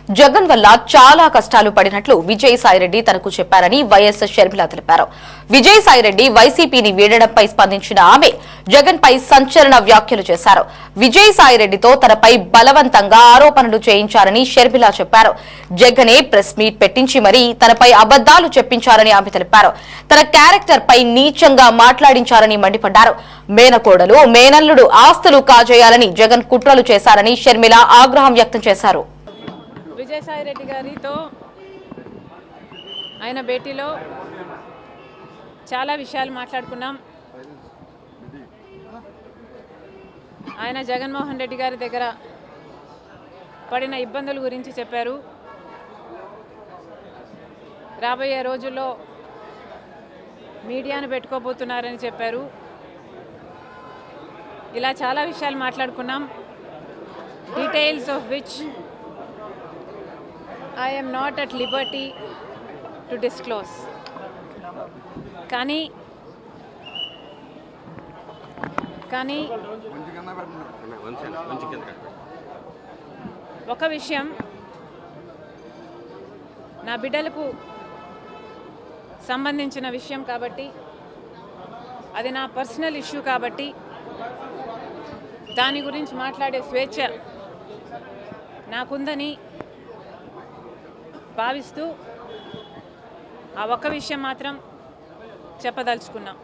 జగన్ వల్ల చాలా కష్టాలు పడినట్లు విజయసాయిరెడ్డి తనకు చెప్పారని వైఎస్ షర్మిల తెలిపారు. విజయసాయిరెడ్డి వైసీపీని వీడడంపై స్పందించిన ఆమె జగన్ పై సంచలన వ్యాఖ్యలు చేశారు. విజయసాయిరెడ్డితో తనపై బలవంతంగా ఆరోపణలు చేయించారని షర్మిల చెప్పారు. జగనే ప్రెస్ మీట్ పెట్టించి మరీ తనపై అబద్దాలు చెప్పించారని ఆమె తెలిపారు. తన క్యారెక్టర్ పై నీచంగా మాట్లాడించారని మండిపడ్డారు. మేనకోడలు మేనల్లుడు ఆస్తులు కాజేయాలని జగన్ కుట్రలు చేశారని షర్మిల ఆగ్రహం వ్యక్తం చేశారు. విజయసాయిరెడ్డి గారితో ఆయన భేటీలో చాలా విషయాలు మాట్లాడుకున్నాం. ఆయన జగన్మోహన్ రెడ్డి గారి దగ్గర పడిన ఇబ్బందుల గురించి చెప్పారు. రాబోయే రోజుల్లో మీడియాను పెట్టుకోబోతున్నారని చెప్పారు. ఇలా చాలా విషయాలు మాట్లాడుకున్నాం. Details of which I am not at liberty to disclose. కానీ ఒక విషయం, నా బిడ్డలకు సంబంధించిన విషయం కాబట్టి, అది నా పర్సనల్ ఇష్యూ కాబట్టి దాని గురించి మాట్లాడే స్వేచ్ఛ నాకుందని భావిస్తూ ఆ ఒక్క విషయం మాత్రం చెప్పదలుచుకున్నాం.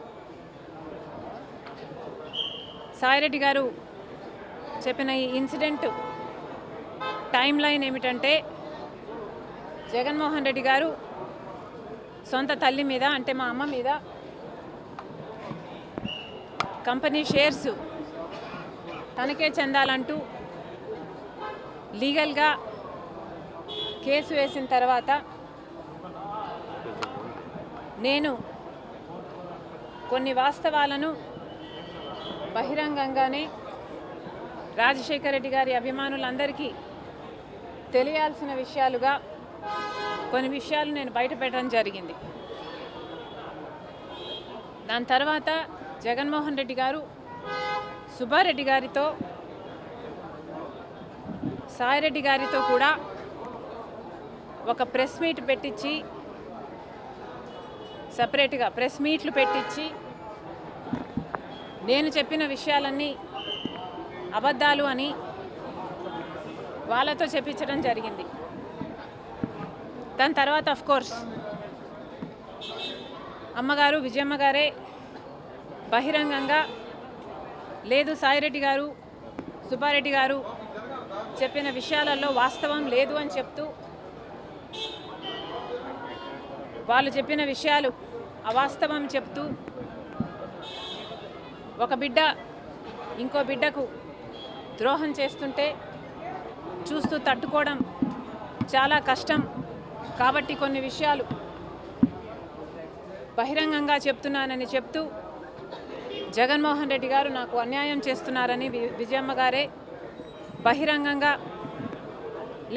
సాయిరెడ్డి గారు చెప్పిన ఈ ఇన్సిడెంట్ టైం లైన్ ఏమిటంటే, జగన్మోహన్ రెడ్డి గారు సొంత తల్లి మీద, అంటే మా అమ్మ మీద కంపెనీ షేర్స్ తనకే చెందాలంటూ లీగల్గా కేసు వేసిన తర్వాత నేను కొన్ని వాస్తవాలను బహిరంగంగానే రాజశేఖర రెడ్డి గారి అభిమానులందరికీ తెలియాల్సిన విషయాలుగా కొన్ని విషయాలు నేను బయటపెట్టడం జరిగింది. దాని తర్వాత జగన్మోహన్ రెడ్డి గారు సుబ్బారెడ్డి గారితో, సాయిరెడ్డి గారితో కూడా ఒక ప్రెస్ మీట్ పెట్టించి, సపరేట్గా ప్రెస్ మీట్లు పెట్టించి నేను చెప్పిన విషయాలన్నీ అబద్ధాలు అని వాళ్ళతో చెప్పించడం జరిగింది. దాని తర్వాత అఫ్కోర్స్ అమ్మగారు విజయమ్మ గారే బహిరంగంగా లేదు, సాయిరెడ్డి గారు సుబ్బారెడ్డి గారు చెప్పిన విషయాలలో వాస్తవం లేదు అని చెప్తూ, వాళ్ళు చెప్పిన విషయాలు అవాస్తవం చెప్తూ, ఒక బిడ్డ ఇంకో బిడ్డకు ద్రోహం చేస్తుంటే చూస్తూ తట్టుకోవడం చాలా కష్టం కాబట్టి కొన్ని విషయాలు బహిరంగంగా చెప్తున్నానని చెప్తూ, జగన్మోహన్ రెడ్డి గారు నాకు అన్యాయం చేస్తున్నారని విజయమ్మ గారే బహిరంగంగా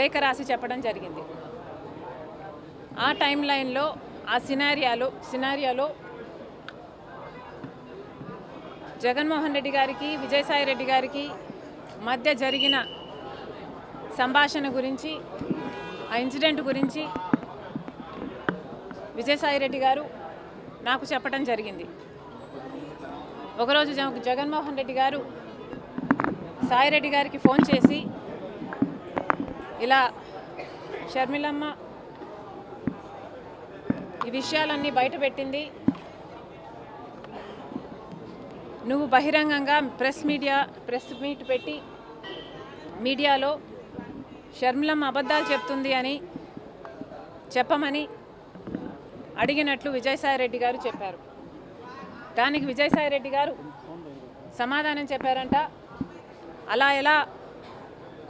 లేఖ రాసి చెప్పడం జరిగింది. ఆ టైం లైన్లో, ఆ సినారియాలో జగన్మోహన్ రెడ్డి గారికి విజయసాయిరెడ్డి గారికి మధ్య జరిగిన సంభాషణ గురించి, ఆ ఇన్సిడెంట్ గురించి విజయసాయిరెడ్డి గారు నాకు చెప్పడం జరిగింది. ఒకరోజు జగన్మోహన్ రెడ్డి గారు సాయిరెడ్డి గారికి ఫోన్ చేసి, ఇలా షర్మిలమ్మ ఈ విషయాలన్నీ బయటపెట్టింది, నువ్వు బహిరంగంగా ప్రెస్ మీట్ పెట్టి మీడియాలో షర్మిలమ్మ అబద్ధాలు చెప్తుంది అని చెప్పమని అడిగినట్లు విజయసాయిరెడ్డి గారు చెప్పారు. దానికి విజయసాయిరెడ్డి గారు సమాధానం చెప్పారంట, అలా ఎలా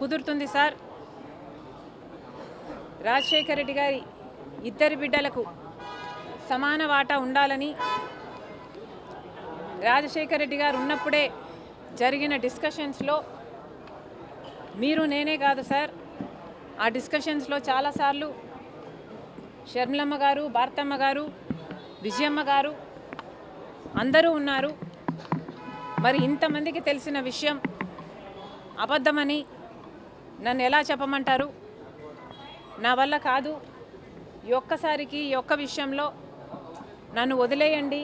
కుదురుతుంది సార్, రాజశేఖర రెడ్డి గారి ఇద్దరి బిడ్డలకు సమాన వాటా ఉండాలని రాజశేఖర రెడ్డి గారు ఉన్నప్పుడే జరిగిన డిస్కషన్స్లో మీరు నేనే కాదు సార్, ఆ డిస్కషన్స్లో చాలాసార్లు షర్మిలమ్మ గారు, భారతమ్మ గారు, విజయమ్మ గారు అందరూ ఉన్నారు. మరి ఇంతమందికి తెలిసిన విషయం అబద్ధమని నన్ను ఎలా చెప్పమంటారు? నా వల్ల కాదు, ఈ ఒక్కసారికి ఈ ఒక్క విషయంలో నన్ను వదిలేయండి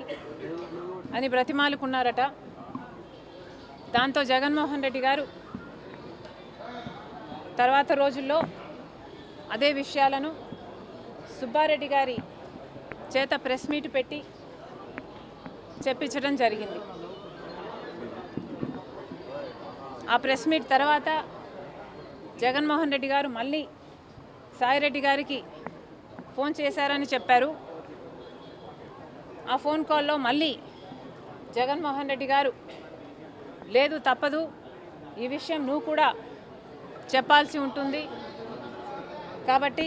అని బ్రతిమాలుకున్నారట. దాంతో జగన్మోహన్ రెడ్డి గారు తర్వాత రోజుల్లో అదే విషయాలను సుబ్బారెడ్డి గారి చేత ప్రెస్ మీట్ పెట్టి చెప్పించడం జరిగింది. ఆ ప్రెస్ మీట్ తర్వాత జగన్మోహన్ రెడ్డి గారు మళ్ళీ సాయిరెడ్డి గారికి ఫోన్ చేశారని చెప్పారు. ఆ ఫోన్ కాల్లో మళ్ళీ జగన్మోహన్ రెడ్డి గారు లేదు తప్పదు, ఈ విషయం నువ్వు కూడా చెప్పాల్సి ఉంటుంది కాబట్టి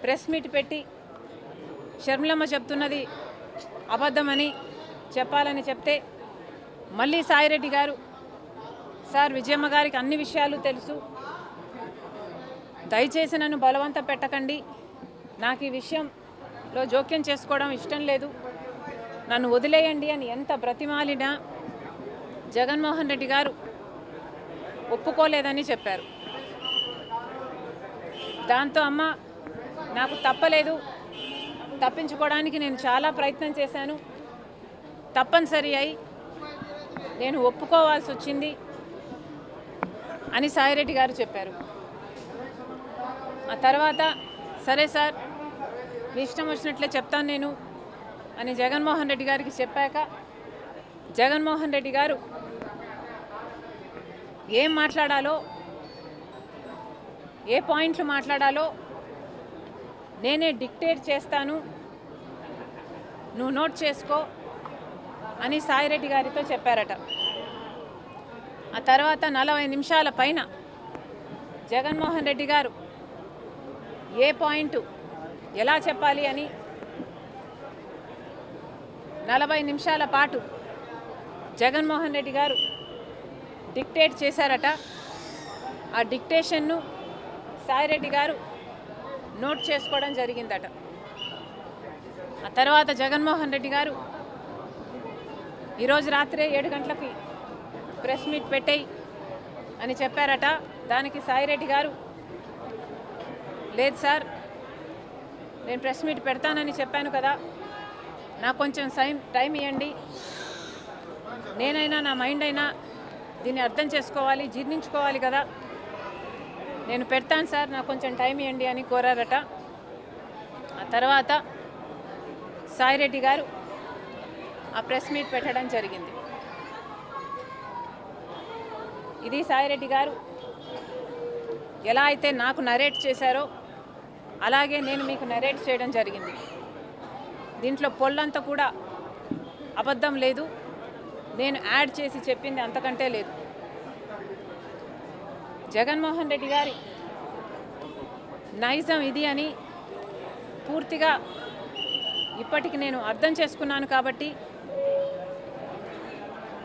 ప్రెస్ మీట్ పెట్టి షర్మిలమ్మ చెప్తున్నది అబద్ధమని చెప్పాలని చెప్తే మళ్ళీ సాయిరెడ్డి గారు సార్ విజయమ్మ గారికి అన్ని విషయాలు తెలుసు, దయచేసి నన్ను బలవంత పెట్టకండి, నాకు ఈ విషయంలో జోక్యం చేసుకోవడం ఇష్టం లేదు, నన్ను వదిలేయండి అని ఎంత బ్రతిమాలినా జగన్మోహన్ రెడ్డి గారు ఒప్పుకోలేదని చెప్పారు. దాంతో అమ్మ నాకు తప్పలేదు, తప్పించుకోవడానికి నేను చాలా ప్రయత్నం చేశాను, తప్పనిసరి అయి నేను ఒప్పుకోవాల్సి వచ్చింది అని సాయిరెడ్డి గారు చెప్పారు. ఆ తర్వాత సరే సార్ మీ ఇష్టం వచ్చినట్లే చెప్తాను నేను అని జగన్మోహన్ రెడ్డి గారికి చెప్పాక జగన్మోహన్ రెడ్డి గారు ఏం మాట్లాడాలో, ఏ పాయింట్లు మాట్లాడాలో నేనే డిక్టేట్ చేస్తాను, నువ్వు నోట్ చేసుకో అని సాయిరెడ్డి గారితో చెప్పారట. ఆ తర్వాత 40 నిమిషాల పైన జగన్మోహన్ రెడ్డి గారు ఏ పాయింట్ ఎలా చెప్పాలి అని 40 నిమిషాల పాటు జగన్మోహన్ రెడ్డి గారు డిక్టేట్ చేశారట. ఆ డిక్టేషన్ను సాయిరెడ్డి గారు నోట్ చేసుకోవడం జరిగిందట. ఆ తర్వాత జగన్మోహన్ రెడ్డి గారు ఈరోజు రాత్రే 7 గంటలకి ప్రెస్ మీట్ పెట్టేయి అని చెప్పారట. దానికి సాయిరెడ్డి గారు లేదు సార్ నేను ప్రెస్ మీట్ పెడతానని చెప్పాను కదా, నాకు కొంచెం టైం ఇవ్వండి, నేనైనా నా మైండ్ అయినా దీన్ని అర్థం చేసుకోవాలి, జీర్ణించుకోవాలి కదా, నేను పెడతాను సార్ నాకు కొంచెం టైం ఇవ్వండి అని కోరారట. ఆ తర్వాత సాయిరెడ్డి గారు ఆ ప్రెస్ మీట్ పెట్టడం జరిగింది. ఇది సాయిరెడ్డి గారు ఎలా అయితే నాకు నరేట్ చేశారో అలాగే నేను మీకు నరేట్ చేయడం జరిగింది. దీంట్లో పొల్లంతా కూడా అబద్ధం లేదు, నేను యాడ్ చేసి చెప్పింది అంతకంటే లేదు. జగన్మోహన్ రెడ్డి గారి నైజం ఇది అని పూర్తిగా ఇప్పటికి నేను అర్థం చేసుకున్నాను కాబట్టి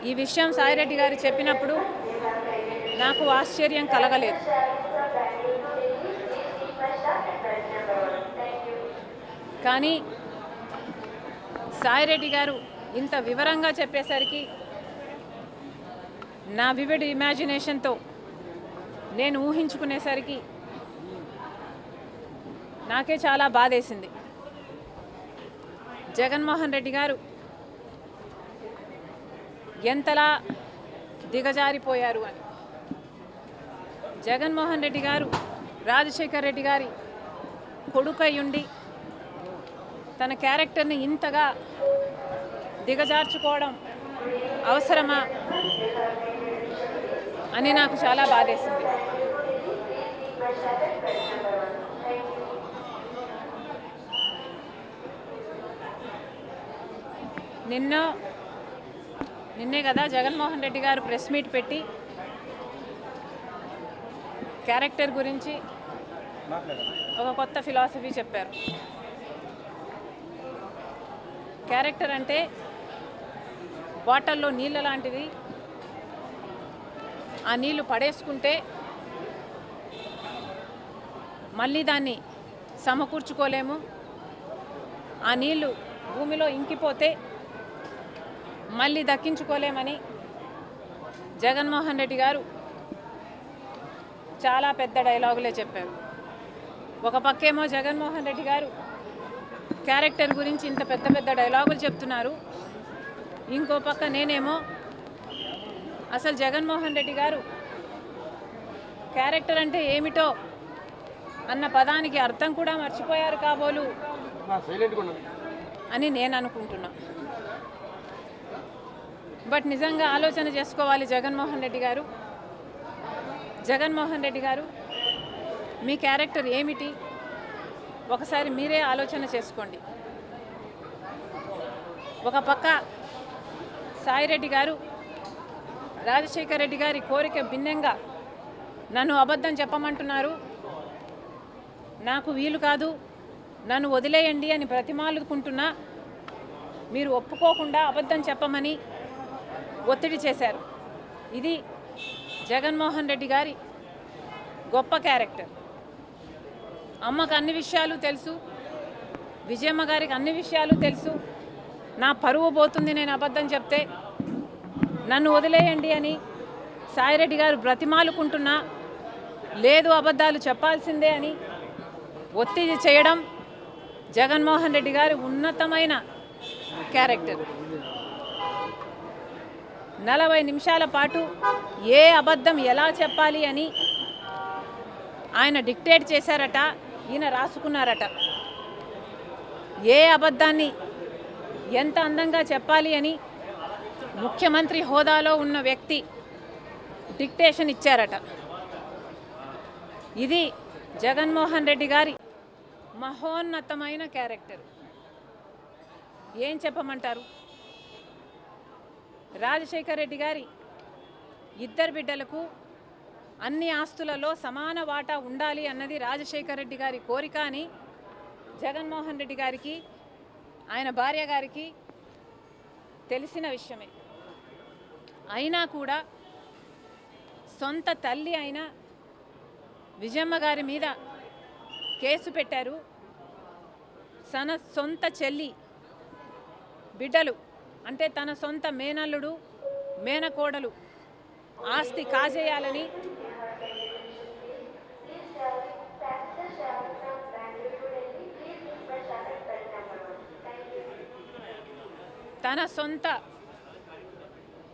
ఈ విషయం సాయిరెడ్డి గారు చెప్పినప్పుడు నాకు ఆశ్చర్యం కలగలేదు. కానీ సాయిరెడ్డి గారు ఇంత వివరంగా చెప్పేసరికి నా వివిడ్ ఇమాజినేషన్తో నేను ఊహించుకునేసరికి నాకే చాలా బాధేసింది. జగన్మోహన్ రెడ్డి గారు ఎంతలా దిగజారిపోయారు అని. జగన్మోహన్ రెడ్డి గారు రాజశేఖర్ రెడ్డి గారి కొడుకయ్యుండి తన క్యారెక్టర్ని ఇంతగా దిగజార్చుకోవడం అవసరమా అని నాకు చాలా బాధేసింది. నిన్నే కదా జగన్మోహన్ రెడ్డి గారు ప్రెస్ మీట్ పెట్టి క్యారెక్టర్ గురించి ఒక కొత్త ఫిలాసఫీ చెప్పారు. క్యారెక్టర్ అంటే వాటర్లో నీళ్ళ లాంటిది, ఆ నీళ్లు పడేసుకుంటే మళ్ళీ దాన్ని సమకూర్చుకోలేము, ఆ నీళ్లు భూమిలో ఇంకిపోతే మళ్ళీ దక్కించుకోలేమని జగన్మోహన్ రెడ్డి గారు చాలా పెద్ద డైలాగులే చెప్పారు. ఒక పక్కేమో జగన్మోహన్ రెడ్డి గారు క్యారెక్టర్ గురించి ఇంత పెద్ద పెద్ద డైలాగులు చెప్తున్నారు. ఇంకో పక్క నేనేమో అసలు జగన్మోహన్ రెడ్డి గారు క్యారెక్టర్ అంటే ఏమిటో అన్న పదానికి అర్థం కూడా మర్చిపోయారు కాబోలు అని నేను అనుకుంటున్నా. బట్ నిజంగా ఆలోచన చేసుకోవాలి జగన్మోహన్ రెడ్డి గారు. జగన్మోహన్ రెడ్డి గారు మీ క్యారెక్టర్ ఏమిటి ఒకసారి మీరే ఆలోచన చేసుకోండి. ఒక పక్క సాయిరెడ్డి గారు రాజశేఖర్ రెడ్డి గారి కోరిక భిన్నంగా నన్ను అబద్ధం చెప్పమంటున్నారు, నాకు వీలు కాదు, నన్ను వదిలేయండి అని బ్రతిమాలుకుంటున్నా మీరు ఒప్పుకోకుండా అబద్ధం చెప్పమని ఒత్తిడి చేశారు. ఇది జగన్మోహన్ రెడ్డి గారి గొప్ప క్యారెక్టర్. అమ్మకు అన్ని విషయాలు తెలుసు, విజయమ్మ గారికి అన్ని విషయాలు తెలుసు. నా పరువు పోతుంది నేను అబద్ధం చెప్తే, నన్ను వదిలేయండి అని సాయిరెడ్డి గారు బ్రతిమాలుకుంటున్నా లేదు అబద్ధాలు చెప్పాల్సిందే అని ఒత్తిడి చేయడం జగన్మోహన్ రెడ్డి గారి ఉన్నతమైన క్యారెక్టర్. 40 నిమిషాల పాటు ఏ అబద్ధం ఎలా చెప్పాలి అని ఆయన డిక్టేట్ చేశారట, ఈయన రాసుకున్నారట. ఏ అబద్ధాన్ని ఎంత అందంగా చెప్పాలి అని ముఖ్యమంత్రి హోదాలో ఉన్న వ్యక్తి డిక్టేషన్ ఇచ్చారట. ఇది జగన్మోహన్ రెడ్డి గారి మహోన్నతమైన క్యారెక్టర్. ఏం చెప్పమంటారు? రాజశేఖర్ రెడ్డి గారి 2 బిడ్డలకు అన్ని ఆస్తులలో సమాన వాటా ఉండాలి అన్నది రాజశేఖర్ రెడ్డి గారి కోరిక అని జగన్మోహన్ రెడ్డి గారికి ఆయన భార్య గారికి తెలిసిన విషయమే. అయినా కూడా సొంత తల్లి అయిన విజయమ్మ గారి మీద కేసు పెట్టారు. తన సొంత చెల్లి బిడ్డలు అంటే తన సొంత మేనల్లుడు మేనకోడలు ఆస్తి కాజేయాలని తన సొంత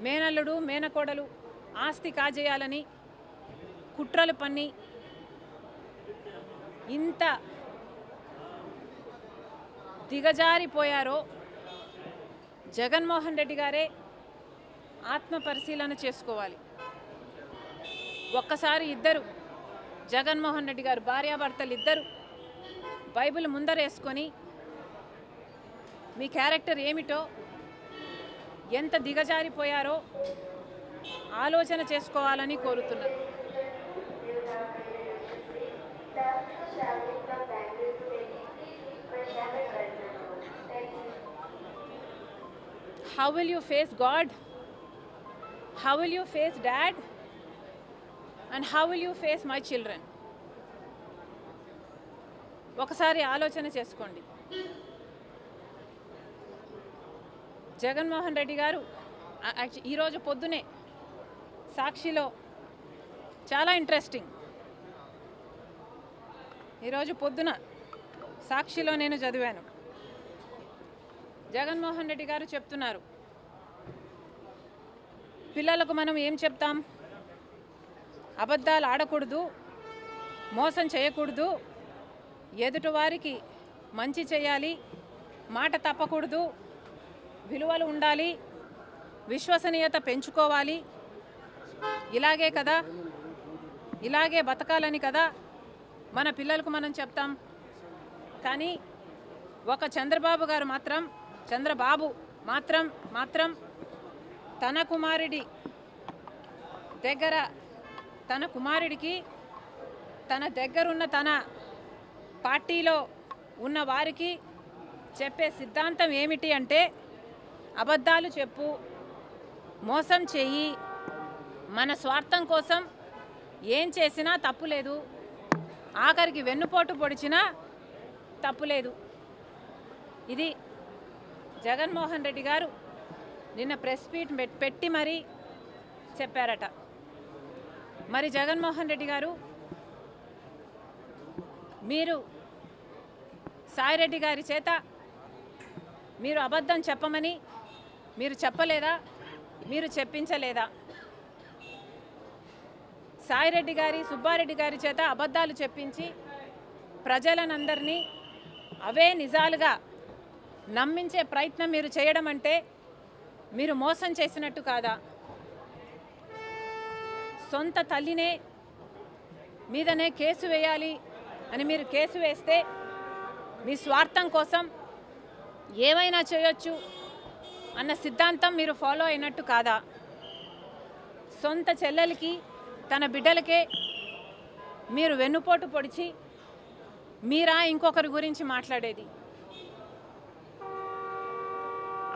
మేనల్లుడు మేనకోడలు ఆస్తి కాజేయాలని కుట్రలు పన్ని ఇంత దిగజారిపోయారో జగన్మోహన్ రెడ్డి గారే ఆత్మ పరిశీలన చేసుకోవాలి. ఒక్కసారి జగన్మోహన్ రెడ్డి గారు భార్యాభర్తలు ఇద్దరు బైబిల్ ముందరేసుకొని మీ క్యారెక్టర్ ఏమిటో ఎంత దిగజారిపోయారో ఆలోచన చేసుకోవాలని కోరుతున్నాను. How will you face God? How will you face Dad? And how will you face my children? ఒకసారి ఆలోచన చేసుకోండి. జగన్మోహన్ రెడ్డి గారు ఈరోజు పొద్దునే సాక్షిలో చాలా ఇంట్రెస్టింగ్, ఈరోజు పొద్దున సాక్షిలో నేను చదివాను. జగన్మోహన్ రెడ్డి గారు చెప్తున్నారు, పిల్లలకు మనం ఏం చెప్తాం? అబద్ధాలు ఆడకూడదు, మోసం చేయకూడదు, ఎదుటివారికి మంచి చేయాలి, మాట తప్పకూడదు, విలువలు ఉండాలి, విశ్వసనీయత పెంచుకోవాలి, ఇలాగే కదా, ఇలాగే బతకాలని కదా మన పిల్లలకు మనం చెప్తాం. కానీ ఒక చంద్రబాబు మాత్రం తన కుమారుడి దగ్గర తన కుమారుడికి తన దగ్గరున్న తన పార్టీలో ఉన్న వారికి చెప్పే సిద్ధాంతం ఏమిటి అంటే అబద్ధాలు చెప్పు, మోసం చెయ్యి, మన స్వార్థం కోసం ఏం చేసినా తప్పులేదు, ఆఖరికి వెన్నుపోటు పొడిచినా తప్పులేదు. ఇది జగన్మోహన్ రెడ్డి గారు నిన్న ప్రెస్ మీట్ పెట్టి మరీ చెప్పారట. మరి జగన్మోహన్ రెడ్డి గారు మీరు సాయిరెడ్డి గారి చేత మీరు అబద్ధం చెప్పమని మీరు చెప్పలేదా, మీరు చెప్పించలేదా? సాయిరెడ్డి గారి, సుబ్బారెడ్డి గారి చేత అబద్ధాలు చెప్పించి ప్రజలనందరినీ అవే నిజాలుగా నమ్మించే ప్రయత్నం మీరు చేయడం అంటే మీరు మోసం చేసినట్టు కాదా? సొంత తల్లినే మీదనే కేసు వేయాలి అని మీరు కేసు వేస్తే మీ స్వార్థం కోసం ఏమైనా చేయొచ్చు అన్న సిద్ధాంతం మీరు ఫాలో అయినట్టు కాదా? సొంత చెల్లెలకి, తన బిడ్డలకే మీరు వెన్నుపోటు పొడిచి మీరా ఇంకొకరి గురించి మాట్లాడేది?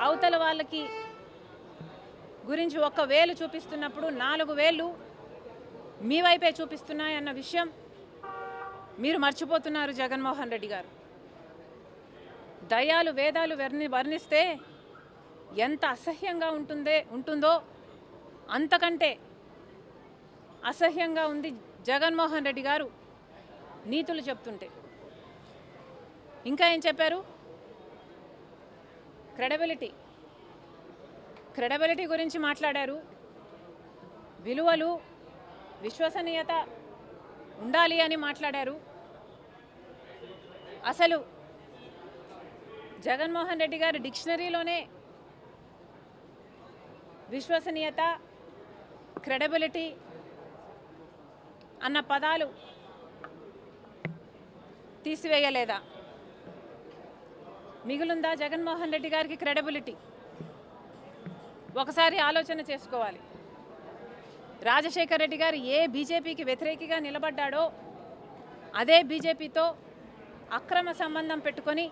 అవతల వాళ్ళకి గురించి ఒక్క వేలు చూపిస్తున్నప్పుడు 4 వేలు మీ వైపే చూపిస్తున్నాయన్న విషయం మీరు మర్చిపోతున్నారు జగన్మోహన్ రెడ్డి గారు. దయాలు వేదాలు వర్ణిస్తే ఎంత అసహ్యంగా ఉంటుందో అంతకంటే అసహ్యంగా ఉంది జగన్మోహన్ రెడ్డి గారు నీతులు చెప్తుంటే. ఇంకా ఏం చెప్పారు? క్రెడిబిలిటీ గురించి మాట్లాడారు. విలువలు, విశ్వసనీయత ఉండాలి అని మాట్లాడారు. అసలు జగన్మోహన్ రెడ్డి గారి డిక్షనరీలోనే విశ్వసనీయత, క్రెడిబిలిటీ అన్న పదాలు తీసివేయలేదా? మిగులుందా జగన్మోహన్ రెడ్డి గారికి క్రెడిబిలిటీ? ఒకసారి ఆలోచన చేసుకోవాలి. రాజశేఖర్ రెడ్డి గారు ఏ బీజేపీకి వ్యతిరేకిగా నిలబడ్డాడో అదే బీజేపీతో అక్రమ సంబంధం పెట్టుకొని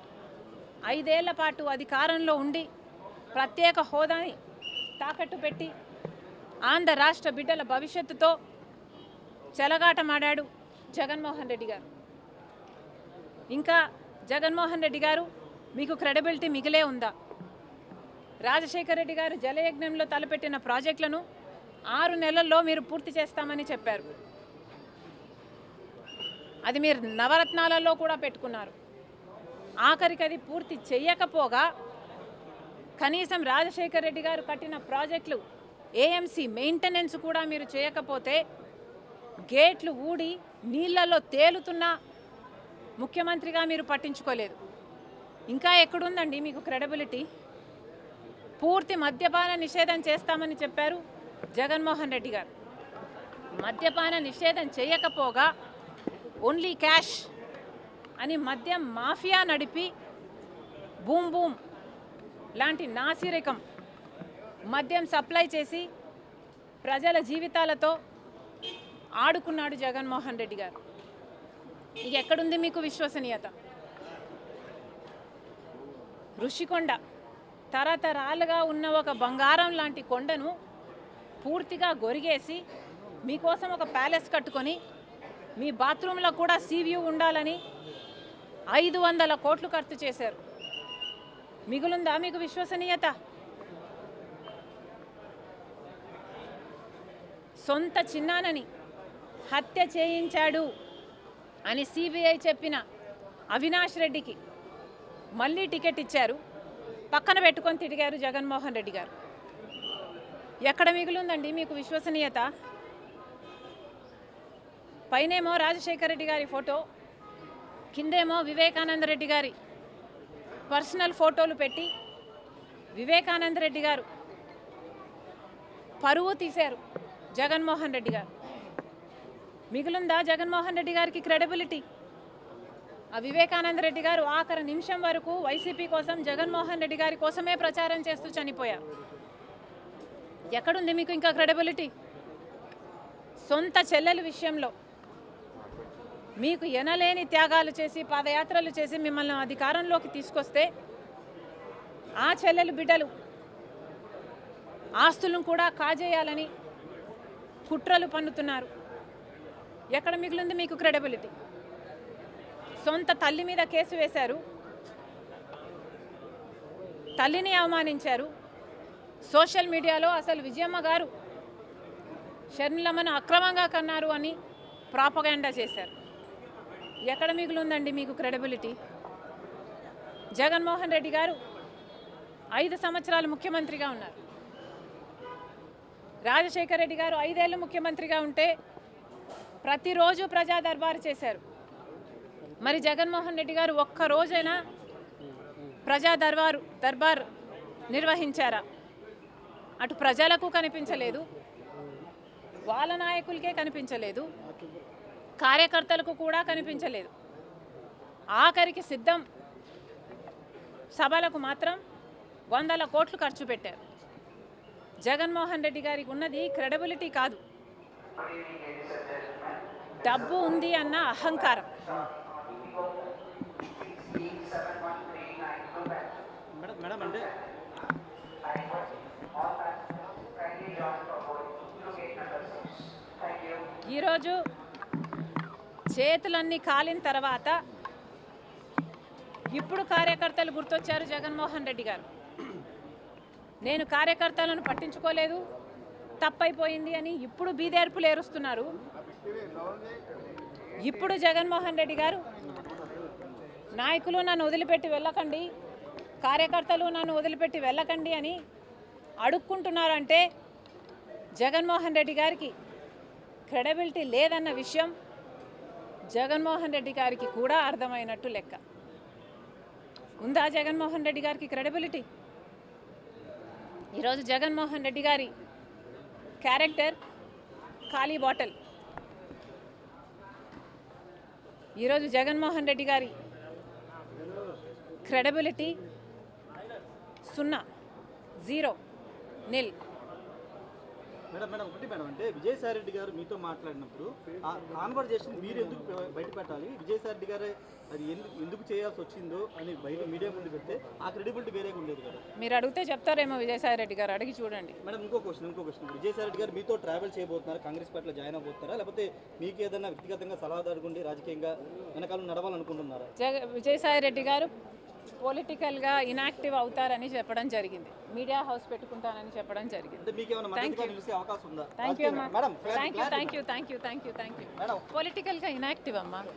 5 ఏళ్ల పాటు అధికారంలో ఉండి ప్రత్యేక హోదాని తాకట్టు పెట్టి ఆంధ్ర రాష్ట్ర బిడ్డల భవిష్యత్తుతో చెలగాటమాడాడు జగన్మోహన్ రెడ్డి గారు. ఇంకా జగన్మోహన్ రెడ్డి గారు మీకు క్రెడిబిలిటీ మిగిలే ఉందా? రాజశేఖర్ రెడ్డి గారు జలయజ్ఞంలో తలపెట్టిన ప్రాజెక్టులను 6 నెలల్లో మీరు పూర్తి చేస్తామని చెప్పారు. అది మీరు నవరత్నాలలో కూడా పెట్టుకున్నారు. ఆఖరికి అది పూర్తి చేయకపోగా కనీసం రాజశేఖర్ రెడ్డి గారు కట్టిన ప్రాజెక్టులు ఏఎంసీ మెయింటెనెన్స్ కూడా మీరు చేయకపోతే గేట్లు ఊడి నీళ్లలో తేలుతున్న ముఖ్యమంత్రిగా మీరు పట్టించుకోలేదు. ఇంకా ఎక్కడుందండి మీకు క్రెడిబిలిటీ? పూర్తి మద్యపాన నిషేధం చేస్తామని చెప్పారు జగన్మోహన్ రెడ్డి గారు. మద్యపాన నిషేధం చేయకపోగా ఓన్లీ క్యాష్ అని మద్యం మాఫియా నడిపి బూమ్ బూమ్ లాంటి నాసిరకం మద్యం సప్లై చేసి ప్రజల జీవితాలతో ఆడుకున్నాడు జగన్మోహన్ రెడ్డి గారు. ఇక ఎక్కడుంది మీకు విశ్వసనీయత? ఋషికొండ తరతరాలుగా ఉన్న ఒక బంగారం లాంటి కొండను పూర్తిగా గొరిగేసి మీకోసం ఒక ప్యాలెస్ కట్టుకొని మీ బాత్రూంలో కూడా సీ వ్యూ ఉండాలని 500 కోట్లు ఖర్చు చేశారు. మిగులుందా మీకు విశ్వసనీయత? సొంత చిన్నానని హత్య చేయించాడు అని సిబిఐ చెప్పిన అవినాష్ రెడ్డికి మళ్ళీ టికెట్ ఇచ్చారు. పక్కన పెట్టుకొని తిరిగారు జగన్మోహన్ రెడ్డి గారు. ఎక్కడ మిగులుందండి మీకు విశ్వసనీయత? పైనేమో రాజశేఖర రెడ్డి గారి ఫోటో, కిందేమో వివేకానంద రెడ్డి గారి పర్సనల్ ఫోటోలు పెట్టి వివేకానంద రెడ్డి గారు పరువు తీశారు జగన్మోహన్ రెడ్డి గారు. మిగులుందా జగన్మోహన్ రెడ్డి గారికి క్రెడిబిలిటీ? ఆ వివేకానంద రెడ్డి గారు ఆఖరి నిమిషం వరకు వైసీపీ కోసం, జగన్మోహన్ రెడ్డి గారి కోసమే ప్రచారం చేస్తూ చనిపోయారు. ఎక్కడుంది మీకు ఇంకా క్రెడిబిలిటీ? సొంత చెల్లెల విషయంలో మీకు ఎనలేని త్యాగాలు చేసి పాదయాత్రలు చేసి మిమ్మల్ని అధికారంలోకి తీసుకొస్తే ఆ చెల్లెలు బిడ్డలు ఆస్తులను కూడా కాజేయాలని కుట్రలు పన్నుతున్నారు. ఎక్కడ మిగిలింది మీకు క్రెడిబిలిటీ? సొంత తల్లి మీద కేసు వేశారు, తల్లిని అవమానించారు. సోషల్ మీడియాలో అసలు విజయమ్మ గారు షర్మిలమ్మను అక్రమంగా కన్నారు అని ప్రాపగాండా చేశారు. ఎక్కడ మిగులుందండి మీకు క్రెడిబిలిటీ? జగన్మోహన్ రెడ్డి గారు 5 సంవత్సరాలు ముఖ్యమంత్రిగా ఉన్నారు. రాజశేఖర రెడ్డి గారు 5 ఏళ్ళు ముఖ్యమంత్రిగా ఉంటే ప్రతిరోజు ప్రజా దర్బారు చేశారు. మరి జగన్మోహన్ రెడ్డి గారు ఒక్క రోజైనా ప్రజా దర్బార్ నిర్వహించారా? అటు ప్రజలకు కనిపించలేదు, వాళ్ళ నాయకులకే కనిపించలేదు, కార్యకర్తలకు కూడా కనిపించలేదు. ఆఖరికి సిద్ధం సభలకు మాత్రం 100 కోట్లు ఖర్చు పెట్టారు. జగన్మోహన్ రెడ్డి గారికి ఉన్నది క్రెడిబిలిటీ కాదు, డబ్బు ఉంది అన్న అహంకారం. మేడం అంటే ఈరోజు చేతులన్నీ కాలిన తర్వాత ఇప్పుడు కార్యకర్తలు గుర్తొచ్చారు జగన్మోహన్ రెడ్డి గారు. నేను కార్యకర్తలను పట్టించుకోలేదు, తప్పైపోయింది అని ఇప్పుడు బీదేర్పులు ఏరుస్తున్నారు. ఇప్పుడు జగన్మోహన్ రెడ్డి గారు నాయకులు నన్ను వదిలిపెట్టి వెళ్ళకండి, కార్యకర్తలు నన్ను వదిలిపెట్టి వెళ్ళకండి అని అడుక్కుంటున్నారంటే జగన్మోహన్ రెడ్డి గారికి క్రెడిబిలిటీ లేదన్న విషయం జగన్మోహన్ రెడ్డి గారికి కూడా అర్థమైనట్టు లెక్క. ఉందా జగన్మోహన్ రెడ్డి గారికి క్రెడిబిలిటీ? ఈరోజు జగన్మోహన్ రెడ్డి గారి క్యారెక్టర్ ఖాళీ బాటిల్. ఈరోజు జగన్మోహన్ రెడ్డి గారి క్రెడిబిలిటీ 0, 0, నిల్. మేడం ఒకటి మేడం అంటే విజయసాయి రెడ్డి గారు మీతో మాట్లాడినప్పుడు ఆ కాన్వర్జేషన్ మీరు ఎందుకు బయట పెట్టాలి, విజయసాయి రెడ్డి గారు అది ఎందుకు చేయాల్సి వచ్చిందో అని బయట మీడియా ముందు పెడితే ఆ క్రెడిబిలిటీ వేరేగా ఉండేది కదా? మీరు అడిగితే చెప్తారేమో విజయసాయి రెడ్డి గారు, అడిగి చూడండి. మేడం ఇంకో క్వశ్చన్ విజయసాయి రెడ్డి గారు మీతో ట్రావెల్ చేయబోతున్నారు, కాంగ్రెస్ పార్టీలో జాయిన్ అవబోతున్నారా, లేకపోతే మీకు ఏదైనా వ్యక్తిగతంగా సలహాదారుగుండి రాజకీయంగా వెనకాల నడవాలనుకుంటున్నారా? విజయసాయి రెడ్డి గారు పొలిటికల్గా ఇనాక్టివ్ అవుతారని చెప్పడం జరిగింది, మీడియా హౌస్ పెట్టుకుంటానని చెప్పడం జరిగింది. పొలిటికల్గా ఇనాక్టివ్ అమ్మా.